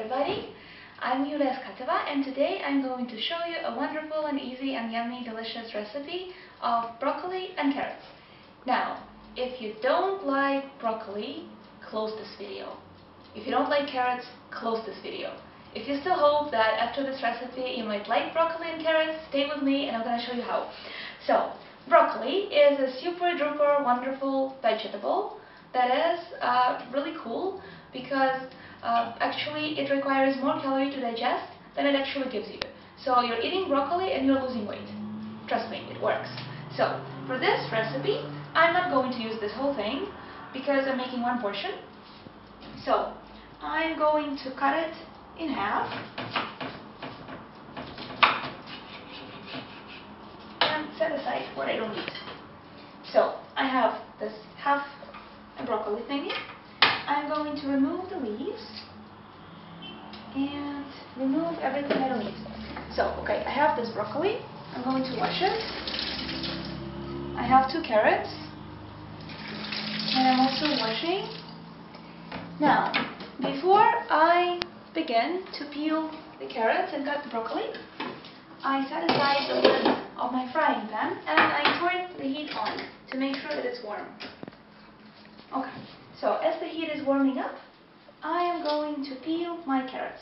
everybody. I'm Yulia Skatova, and today I'm going to show you a wonderful and easy and yummy delicious recipe of broccoli and carrots. Now, if you don't like broccoli, close this video. If you don't like carrots, close this video. If you still hope that after this recipe you might like broccoli and carrots, stay with me and I'm going to show you how. So, broccoli is a super duper wonderful vegetable that is really cool because actually it requires more calorie to digest than it actually gives you. So you're eating broccoli and you're losing weight. Trust me, it works. So for this recipe, I'm not going to use this whole thing because I'm making one portion. So I'm going to cut it in half and set aside what I don't need. So I have this half a broccoli thingy. I'm going to remove the leaves and remove everything I don't need. So, okay, I have this broccoli. I'm going to wash it. I have 2 carrots and I'm also washing. Now, before I begin to peel the carrots and cut the broccoli, I set aside the lid of my frying pan and I turn the heat on to make sure that it's warm. Okay. So, as the heat is warming up, I am going to peel my carrots.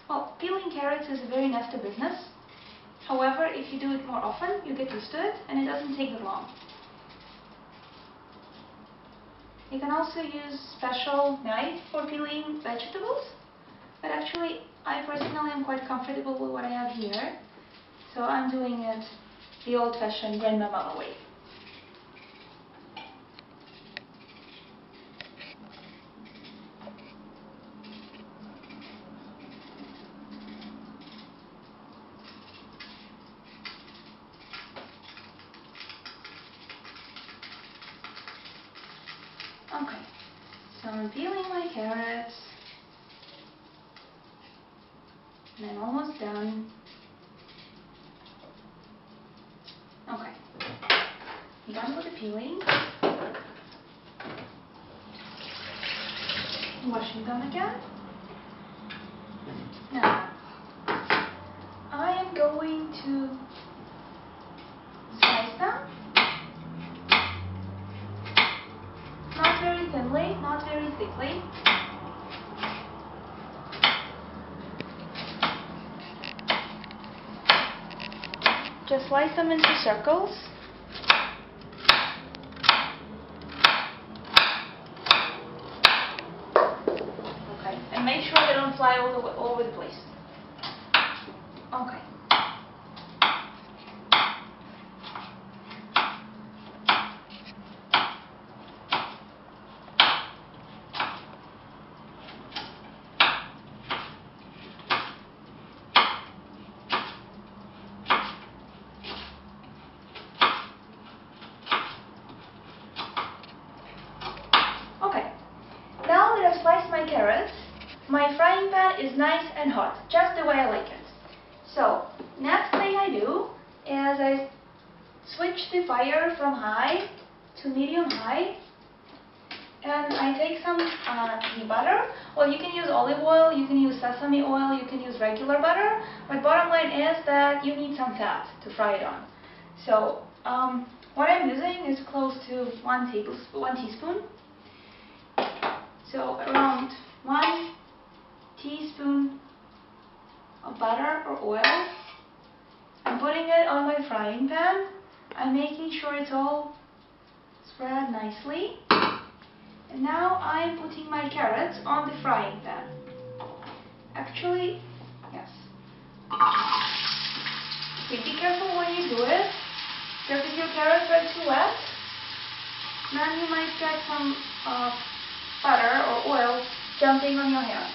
Well, peeling carrots is a very nasty business. However, if you do it more often, you get used to it and it doesn't take that long. You can also use special knife for peeling vegetables, but actually I personally am quite comfortable with what I have here, so I'm doing it the old-fashioned grandmama way. Okay, so I'm peeling my carrots, and I'm almost done. Okay, I'm done with the peeling. Washing them again. Now, I am going to slice them. Not very thinly, not very thickly. Just slice them into circles. Okay, and make sure they don't fly all over the place. Okay. Now that I've sliced my carrots, my frying pan is nice and hot, just the way I like it. So, next thing I do is I switch the fire from high to medium-high, and I take some ghee butter. Well, you can use olive oil, you can use sesame oil, you can use regular butter, but bottom line is that you need some fat to fry it on. So, what I'm using is close to 1 teaspoon. So around 1 teaspoon of butter or oil. I'm putting it on my frying pan. I'm making sure it's all spread nicely. And now I'm putting my carrots on the frying pan. Actually, yes. Okay, be careful when you do it, because if your carrots are too wet, then you might get some butter or oil jumping on your hands.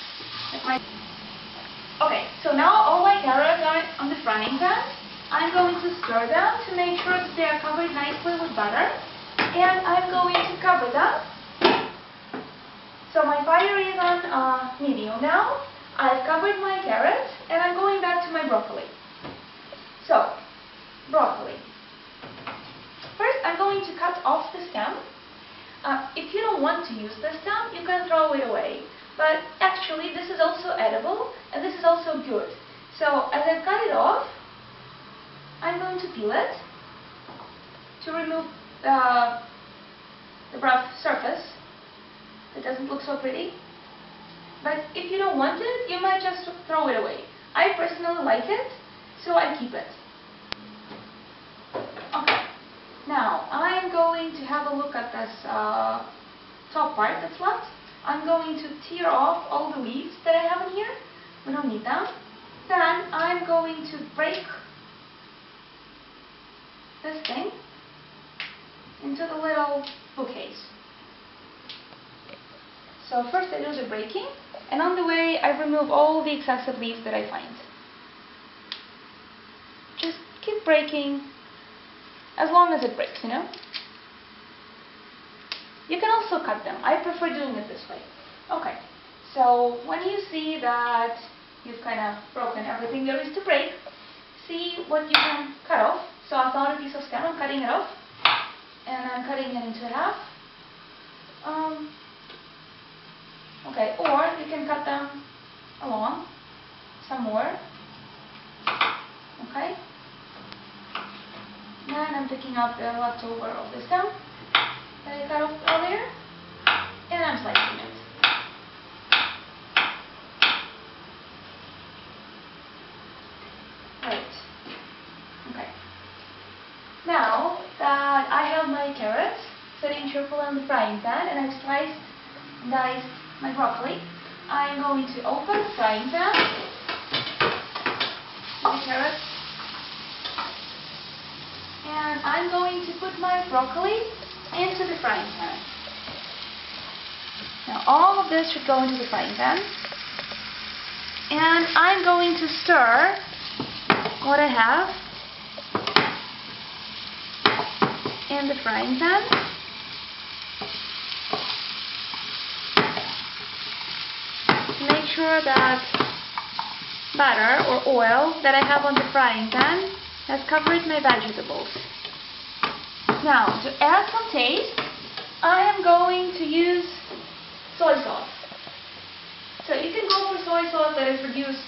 Okay, so now all my carrots are on the frying pan. I'm going to stir them to make sure that they are covered nicely with butter. And I'm going to cover them So my fire is on medium now. I've covered my carrots and I'm going back to my broccoli. So, broccoli. First, I'm going to cut off the stem. If you don't want to use the stem, you can throw it away. But actually, this is also edible and this is also good. So, as I've cut it off, I'm going to peel it to remove the rough surface. It doesn't look so pretty. But if you don't want it, you might just throw it away. I personally like it, so I keep it. Okay. Now, I'm going to have a look at this top part that's left. I'm going to tear off all the leaves that I have in here. We don't need them. Then I'm going to break this thing into the little bookcase. So first I do the breaking, and on the way I remove all the excessive leaves that I find. Just keep breaking as long as it breaks, you know? You can also cut them. I prefer doing it this way. Okay, so when you see that you've kind of broken everything there is to break, see what you can cut off. So I found a piece of stem, I'm cutting it off, and I'm cutting it into half. Okay, or you can cut them along some more. Okay. Then I'm picking up the leftover of the stem that I cut off earlier, and I'm slicing it. Right. Okay. Now that I have my carrots sitting cheerfully on the frying pan and I've sliced and diced my broccoli, I'm going to open the frying pan, my carrots, and I'm going to put my broccoli into the frying pan. Now all of this should go into the frying pan, and I'm going to stir what I have in the frying pan. Make sure that butter or oil that I have on the frying pan has covered my vegetables. Now, to add some taste, I am going to use soy sauce. So you can go for soy sauce that is reduced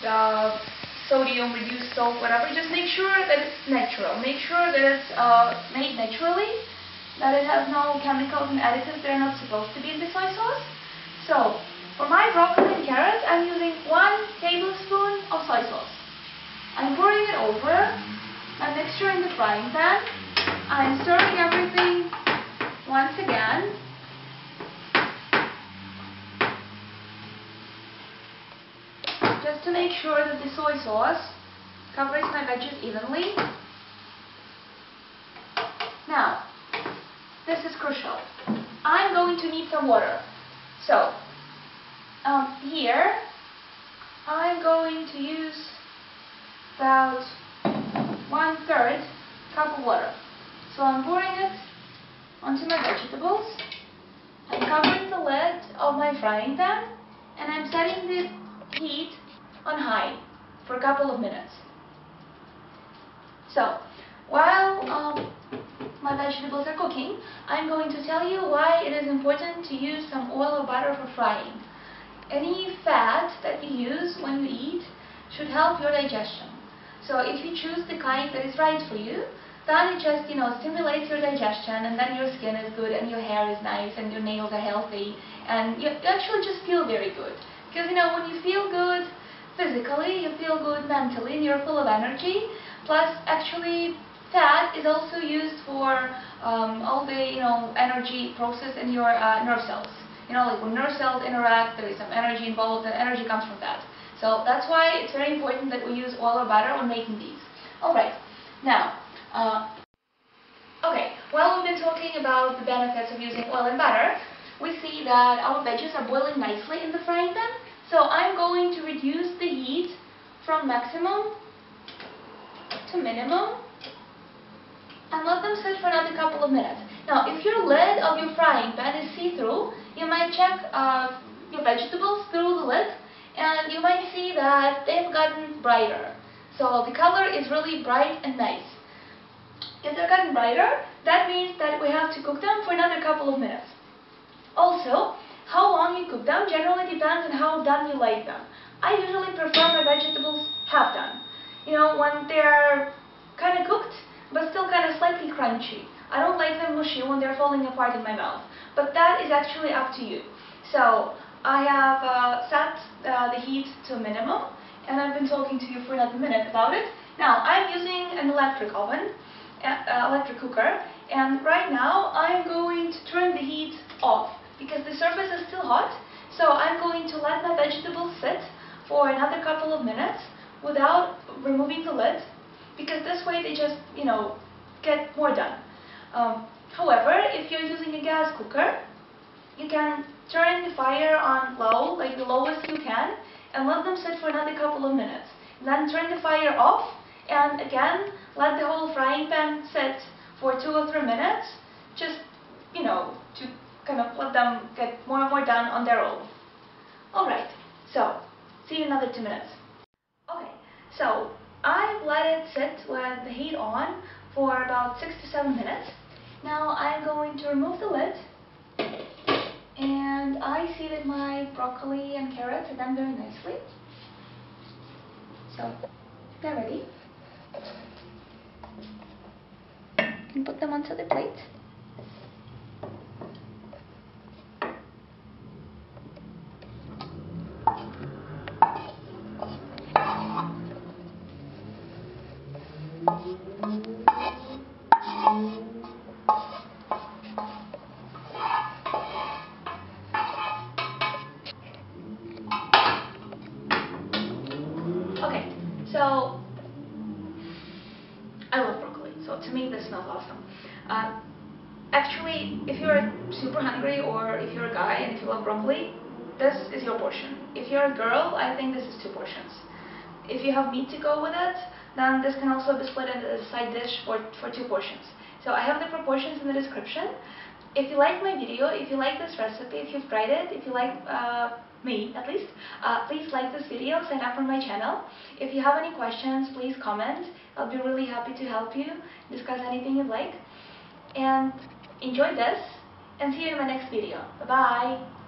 sodium, reduced salt, whatever. Just make sure that it's natural. Make sure that it's made naturally, that it has no chemicals and additives that are not supposed to be in the soy sauce. So, for my broccoli and carrots, I'm using 1 tablespoon of soy sauce. I'm pouring it over my mixture in the frying pan. I'm stirring everything once again. Just to make sure that the soy sauce covers my veggies evenly. Now, this is crucial. I'm going to need some water. So, here, I'm going to use about 1/3 cup of water. So I'm pouring it onto my vegetables. I'm covering the lid of my frying pan, and I'm setting the heat on high for a couple of minutes. So, while my vegetables are cooking, I'm going to tell you why it is important to use some oil or butter for frying. Any fat that you use when you eat should help your digestion. So if you choose the kind that is right for you, then it just, stimulates your digestion, and then your skin is good, and your hair is nice, and your nails are healthy, and you actually just feel very good. Because, when you feel good physically, you feel good mentally, and you're full of energy. Plus, actually, fat is also used for all the, energy process in your nerve cells. Like when nerve cells interact, there is some energy involved, and energy comes from that. So that's why it's very important that we use oil or butter when making these. Alright, now, while we've been talking about the benefits of using oil and butter, we see that our veggies are boiling nicely in the frying pan. So I'm going to reduce the heat from maximum to minimum and let them sit for another couple of minutes. Now, if your lid of your frying pan is see-through, you might check the vegetables through the lid, and you might see that they've gotten brighter. So the color is really bright and nice. If they're gotten brighter, that means that we have to cook them for another couple of minutes. Also, how long you cook them generally depends on how done you like them. I usually prefer my vegetables half done. You know, when they're kind of cooked, but still kind of slightly crunchy. I don't like them mushy when they're falling apart in my mouth. But that is actually up to you. So, I have set the heat to a minimum, and I've been talking to you for another minute about it. Now, I'm using an electric oven, electric cooker, and right now I'm going to turn the heat off because the surface is still hot. So I'm going to let my vegetables sit for another couple of minutes without removing the lid, because this way they just, get more done. However, if you're using a gas cooker, you can turn the fire on low, like the lowest you can, and let them sit for another couple of minutes. Then turn the fire off, and again, let the whole frying pan sit for 2 or 3 minutes, just, to kind of let them get more and more done on their own. Alright, so, see you in another 2 minutes. Okay, so, I've let it sit with the heat on for about 6 to 7 minutes. Now I'm going to remove the lid, and I see that my broccoli and carrots are done very nicely. So, they're ready. You can put them onto the plate. Okay, so I love broccoli, so to me this smells awesome. Actually, if you're super hungry, or if you're a guy and if you love broccoli, this is your portion. If you're a girl, I think this is 2 portions. If you have meat to go with it, then this can also be split into a side dish for 2 portions. So I have the proportions in the description. If you like my video, if you like this recipe, if you've tried it, if you like me at least, please like this video, sign up for my channel. If you have any questions, please comment. I'll be really happy to help you discuss anything you'd like. And enjoy this, and see you in my next video. Bye bye!